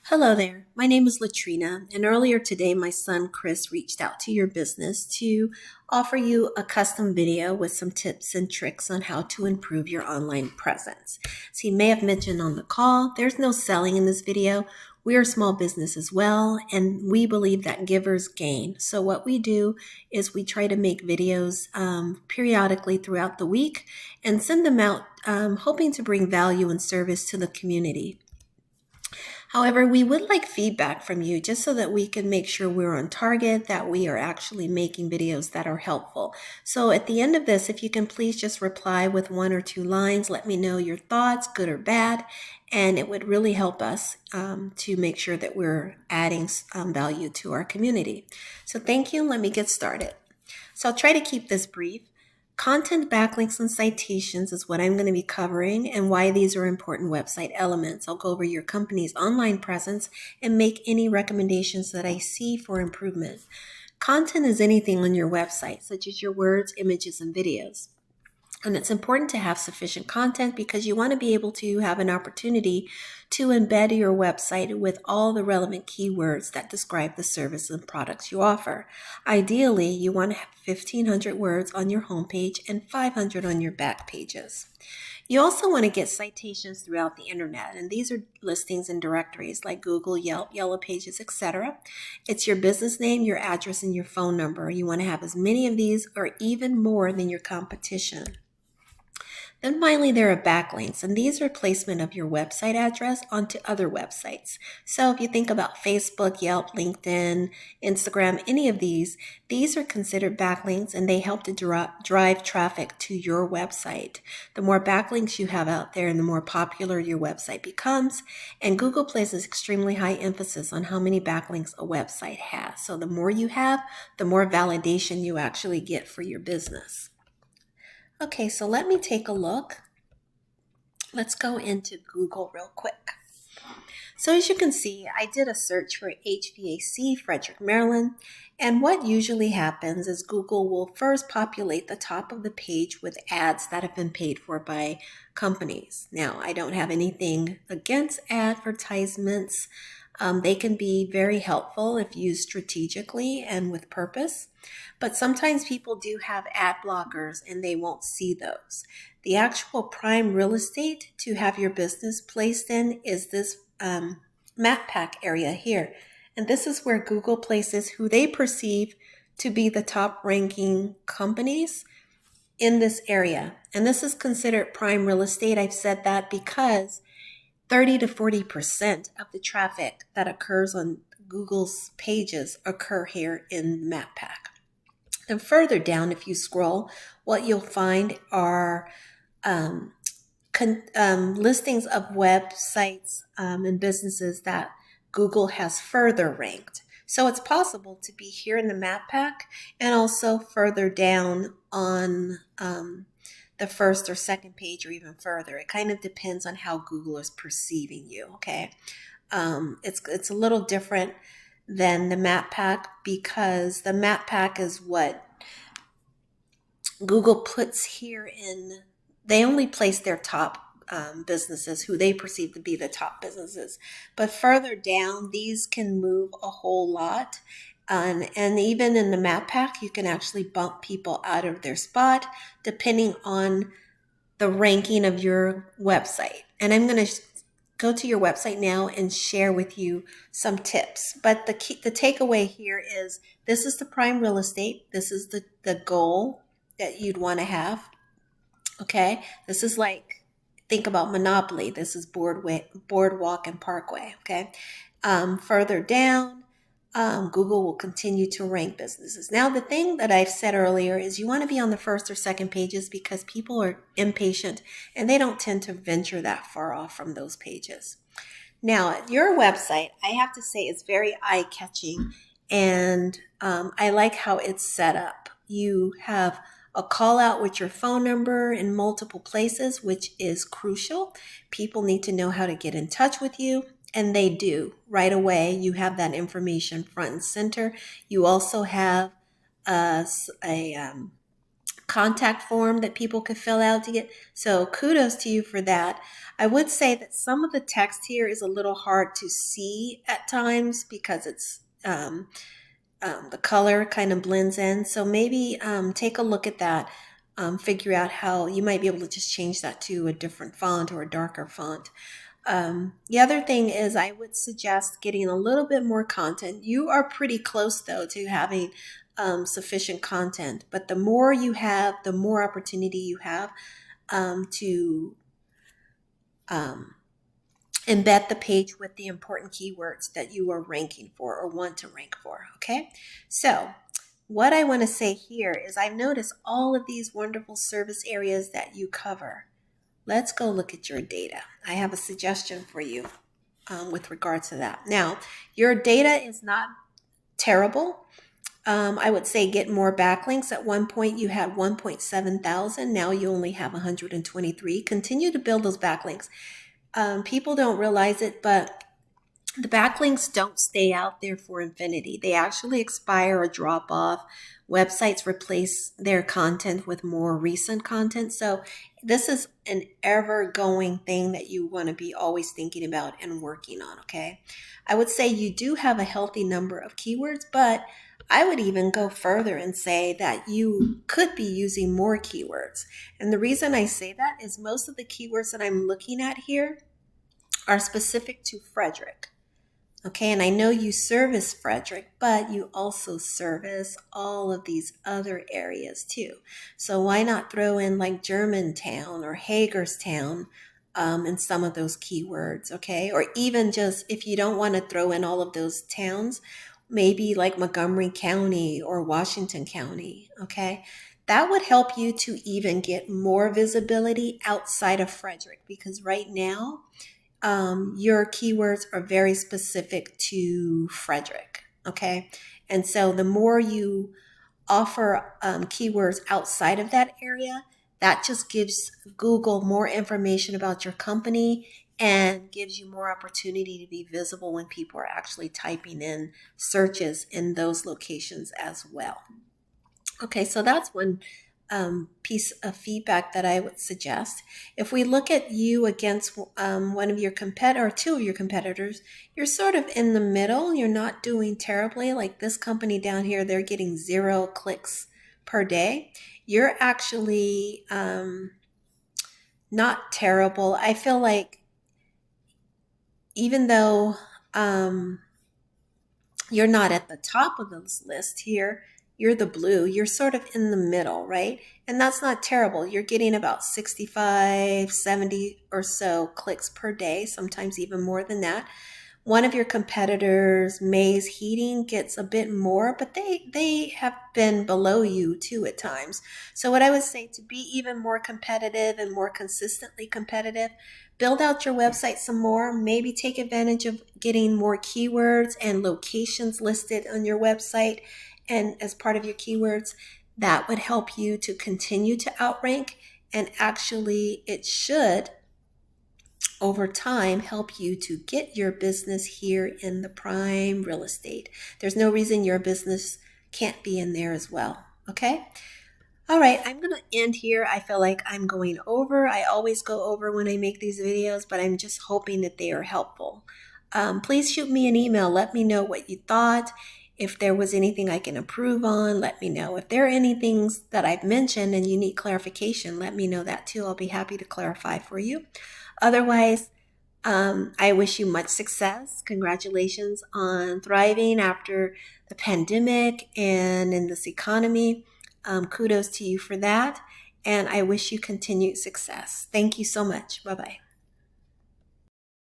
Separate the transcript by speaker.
Speaker 1: Hello there. My name is Latrina, and earlier today, my son Chris reached out to your business to offer you a custom video with some tips and tricks on how to improve your online presence. As he may have mentioned on the call, there's no selling in this video. We are a small business as well, and we believe that givers gain. So, what we do is we try to make videos periodically throughout the week and send them out, hoping to bring value and service to the community. However, we would like feedback from you just so that we can make sure we're on target, that we are actually making videos that are helpful. So at the end of this, if you can please just reply with 1 or 2 lines, let me know your thoughts, good or bad, and it would really help us to make sure that we're adding value to our community. So thank you. Let me get started. So I'll try to keep this brief. Content backlinks and citations is what I'm going to be covering and why these are important website elements. I'll go over your company's online presence and make any recommendations that I see for improvement. Content is anything on your website, such as your words, images, and videos. And it's important to have sufficient content because you want to be able to have an opportunity to embed your website with all the relevant keywords that describe the service and products you offer. Ideally, you want to have 1,500 words on your homepage and 500 on your back pages. You also want to get citations throughout the internet, and these are listings and directories like Google, Yelp, Yellow Pages, etc. It's your business name, your address, and your phone number. You want to have as many of these or even more than your competition. Then finally, there are backlinks, and these are placement of your website address onto other websites. So if you think about Facebook, Yelp, LinkedIn, Instagram, any of these are considered backlinks, and they help to drive traffic to your website. The more backlinks you have out there, and the more popular your website becomes. And Google places extremely high emphasis on how many backlinks a website has. So the more you have, the more validation you actually get for your business. Okay, so let me take a look. Let's go into Google real quick. So as you can see, I did a search for HVAC, Frederick, Maryland, and what usually happens is Google will first populate the top of the page with ads that have been paid for by companies. Now, I don't have anything against advertisements. They can be very helpful if used strategically and with purpose, but sometimes people do have ad blockers and they won't see those. The actual prime real estate to have your business placed in is this map pack area here. And this is where Google places who they perceive to be the top ranking companies in this area. And this is considered prime real estate. I've said that because 30 to 40% of the traffic that occurs on Google's pages occur here in the map pack. And further down, if you scroll, what you'll find are listings of websites and businesses that Google has further ranked. So it's possible to be here in the map pack and also further down on the first or second page or even further. It kind of depends on how Google is perceiving you, okay? It's a little different than the map pack because the map pack is what Google puts here in, they only place their top businesses who they perceive to be the top businesses. But further down, these can move a whole lot. And even in the map pack, you can actually bump people out of their spot depending on the ranking of your website. And I'm going to go to your website now and share with you some tips. But the takeaway here is this is the prime real estate. This is the goal that you'd want to have. Okay, this is like, think about Monopoly. This is Boardwalk and Parkway. Okay, further down, Google will continue to rank businesses. Now, the thing that I've said earlier is you want to be on the first or second pages because people are impatient and they don't tend to venture that far off from those pages. Now, your website, I have to say, is very eye-catching, and I like how it's set up. You have a call out with your phone number in multiple places, which is crucial. People need to know how to get in touch with you, and they do right away. You have that information front and center. You also have a contact form that people could fill out to get. So kudos to you for that. I would say that some of the text here is a little hard to see at times because it's the color kind of blends in. So maybe take a look at that. Figure out how you might be able to just change that to a different font or a darker font. The other thing is I would suggest getting a little bit more content. You are pretty close though to having sufficient content, but the more you have, the more opportunity you have to embed the page with the important keywords that you are ranking for or want to rank for, okay? So what I want to say here is I've noticed all of these wonderful service areas that you cover. Let's go look at your data. I have a suggestion for you with regard to that. Now, your data is not terrible. I would say get more backlinks. At one point you had 1.7 thousand. Now you only have 123. Continue to build those backlinks. People don't realize it, but the backlinks don't stay out there for infinity. They actually expire or drop off. Websites replace their content with more recent content. So this is an ever-going thing that you want to be always thinking about and working on, okay? I would say you do have a healthy number of keywords, but I would even go further and say that you could be using more keywords. And the reason I say that is most of the keywords that I'm looking at here are specific to Frederick. Okay, and I know you service Frederick, but you also service all of these other areas too. So why not throw in like Germantown or Hagerstown in some of those keywords, okay? Or even just if you don't want to throw in all of those towns, maybe like Montgomery County or Washington County, okay? That would help you to even get more visibility outside of Frederick because right now, your keywords are very specific to Frederick, okay? And so the more you offer keywords outside of that area, that just gives Google more information about your company and gives you more opportunity to be visible when people are actually typing in searches in those locations as well. Okay, so that's one piece of feedback that I would suggest. If we look at you against one of your competitor or two of your competitors, you're sort of in the middle. You're not doing terribly. Like this company down here, they're getting 0 clicks per day. You're actually not terrible. I feel like even though you're not at the top of this list here, you're the blue, you're sort of in the middle, right? And that's not terrible. You're getting about 65, 70 or so clicks per day, sometimes even more than that. One of your competitors, Maze Heating, gets a bit more, but they have been below you too at times. So what I would say to be even more competitive and more consistently competitive, build out your website some more, maybe take advantage of getting more keywords and locations listed on your website and as part of your keywords. That would help you to continue to outrank, and actually it should over time help you to get your business here in the prime real estate. There's no reason your business can't be in there as well. Okay. All right, I'm going to end here. I feel like I'm going over. I always go over when I make these videos, but I'm just hoping that they are helpful. Please shoot me an email. Let me know what you thought. If there was anything I can improve on, let me know. If there are any things that I've mentioned and you need clarification, let me know that too. I'll be happy to clarify for you. Otherwise, I wish you much success. Congratulations on thriving after the pandemic and in this economy. Kudos to you for that. And I wish you continued success. Thank you so much. Bye-bye.